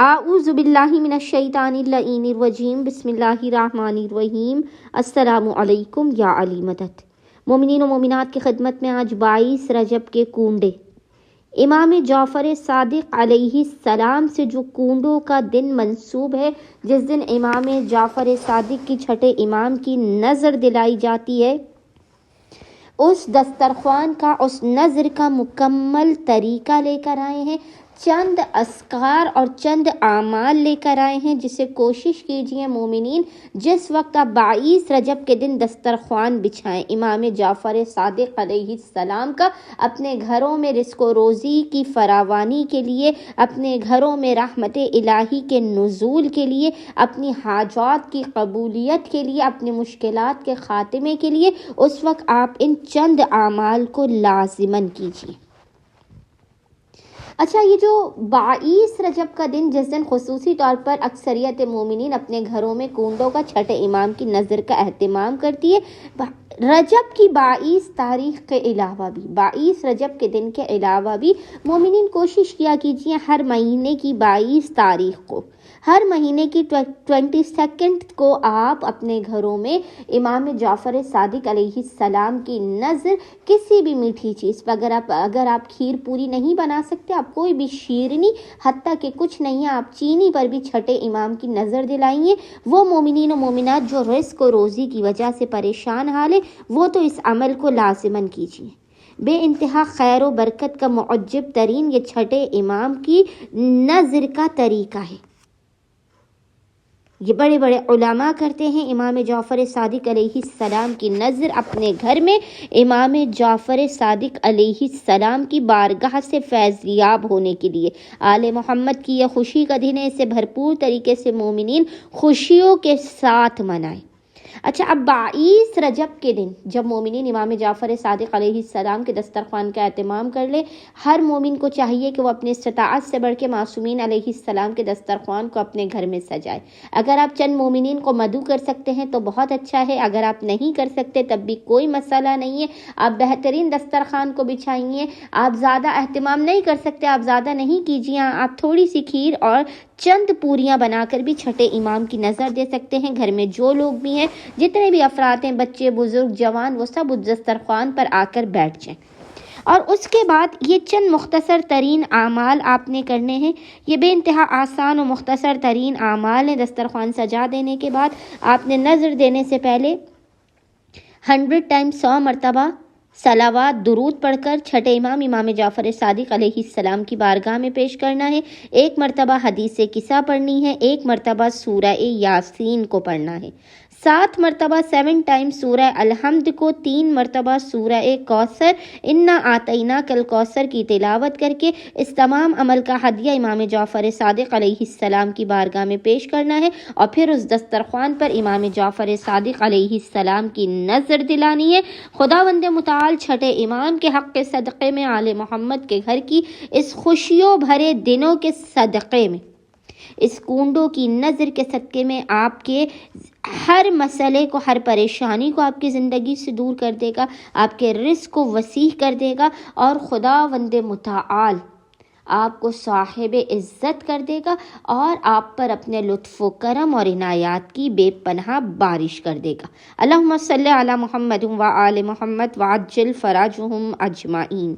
اعوذ باللہ من الشیطان اللعین الرجیم، بسم اللہ الرحمن الرحیم۔ السلام علیکم یا علی مدد۔ مومنین و مومنات کی خدمت میں آج 22 رجب کے کنڈے، امام جعفر صادق علیہ السلام سے جو کنڈوں کا دن منسوب ہے، جس دن امام جعفر صادق کی چھٹے امام کی نظر دلائی جاتی ہے، اس دسترخوان کا، اس نظر کا مکمل طریقہ لے کر آئے ہیں، چند اذکار اور چند اعمال لے کر آئے ہیں، جسے کوشش کیجئے مومنین جس وقت آپ 22 رجب کے دن دسترخوان بچھائیں امام جعفر صادق علیہ السلام کا، اپنے گھروں میں رزق و روزی کی فراوانی کے لیے، اپنے گھروں میں رحمت الہی کے نزول کے لیے، اپنی حاجات کی قبولیت کے لیے، اپنی مشکلات کے خاتمے کے لیے، اس وقت آپ ان چند اعمال کو لازماً کیجیے۔ اچھا، یہ جو 22 رجب کا دن، جس دن خصوصی طور پر اکثریت مومنین اپنے گھروں میں کنڈوں کا چھٹے امام کی نظر کا اہتمام کرتی ہے، رجب کی 22 تاریخ کے علاوہ بھی، 22 رجب کے دن کے علاوہ بھی مومنین کوشش کیا کیجیے ہر مہینے کی 22 تاریخ کو، ہر مہینے کی 22 کو آپ اپنے گھروں میں امام جعفر صادق علیہ السلام کی نظر کسی بھی میٹھی چیز پر، اگر آپ کھیر پوری نہیں بنا سکتے، آپ کوئی بھی شیرنی، حتیٰ کہ کچھ نہیں ہے، آپ چینی پر بھی چھٹے امام کی نظر دلائیے۔ وہ مومنین و مومنات جو رزق و روزی کی وجہ سے پریشان حال ہے، وہ تو اس عمل کو لازماً کیجیے۔ بے انتہا خیر و برکت کا معجب ترین یہ چھٹے امام کی نظر کا طریقہ ہے۔ یہ بڑے بڑے علماء کرتے ہیں امام جعفر صادق علیہ السلام کی نظر اپنے گھر میں، امام جعفر صادق علیہ السلام کی بارگاہ سے فیض یاب ہونے کے لیے۔ آل محمد کی یہ خوشی کا دن ہے، اسے بھرپور طریقے سے مومنین خوشیوں کے ساتھ منائیں۔ اچھا، اب 22 رجب کے دن جب مومنین امام جعفر صادق علیہ السلام کے دسترخوان کا اہتمام کر لے، ہر مومن کو چاہیے کہ وہ اپنے استطاعت سے بڑھ کے معصومین علیہ السلام کے دسترخوان کو اپنے گھر میں سجائے۔ اگر آپ چند مومنین کو مدعو کر سکتے ہیں تو بہت اچھا ہے، اگر آپ نہیں کر سکتے تب بھی کوئی مسئلہ نہیں ہے، آپ بہترین دسترخوان کو بچھائیے۔ آپ زیادہ اہتمام نہیں کر سکتے، آپ زیادہ نہیں کیجیے، آپ تھوڑی سی کھیر اور چند پوریاں بنا کر بھی چھٹے امام کی نظر دے سکتے ہیں۔ گھر میں جو لوگ بھی ہیں، جتنے بھی افراد ہیں، بچے، بزرگ، جوان، وہ سب اس دسترخوان پر آ کر بیٹھ جائیں۔ اور اس کے بعد یہ چند مختصر ترین اعمال آپ نے کرنے ہیں۔ یہ بے انتہا آسان و مختصر ترین اعمال ہیں۔ دسترخوان سجا دینے کے بعد آپ نے نظر دینے سے پہلے 100 ٹائم 100 مرتبہ صلوات درود پڑھ کر چھٹے امام جعفر صادق علیہ السلام کی بارگاہ میں پیش کرنا ہے۔ 1 مرتبہ حدیث قصہ پڑھنی ہے، 1 مرتبہ سورہ یاسین کو پڑھنا ہے، 7 مرتبہ 7 ٹائم سورہ الحمد کو، 3 مرتبہ سورہ کوثر، انا اعطیناک الکوثر کی تلاوت کر کے اس تمام عمل کا ہدیہ امام جعفر صادق علیہ السلام کی بارگاہ میں پیش کرنا ہے، اور پھر اس دسترخوان پر امام جعفر صادق علیہ السلام کی نظر دلانی ہے۔ خداوند متعال چھٹے امام کے حق کے صدقے میں، آل محمد کے گھر کی اس خوشیوں بھرے دنوں کے صدقے میں، اس کنڈوں کی نظر کے صدقے میں آپ کے ہر مسئلے کو، ہر پریشانی کو آپ کی زندگی سے دور کر دے گا، آپ کے رزق کو وسیع کر دے گا، اور خداوند متعال آپ کو صاحب عزت کر دے گا، اور آپ پر اپنے لطف و کرم اور عنایات کی بے پناہ بارش کر دے گا۔ اللہم صلی علی محمد و آل محمد وعجل فرجہم اجمعین۔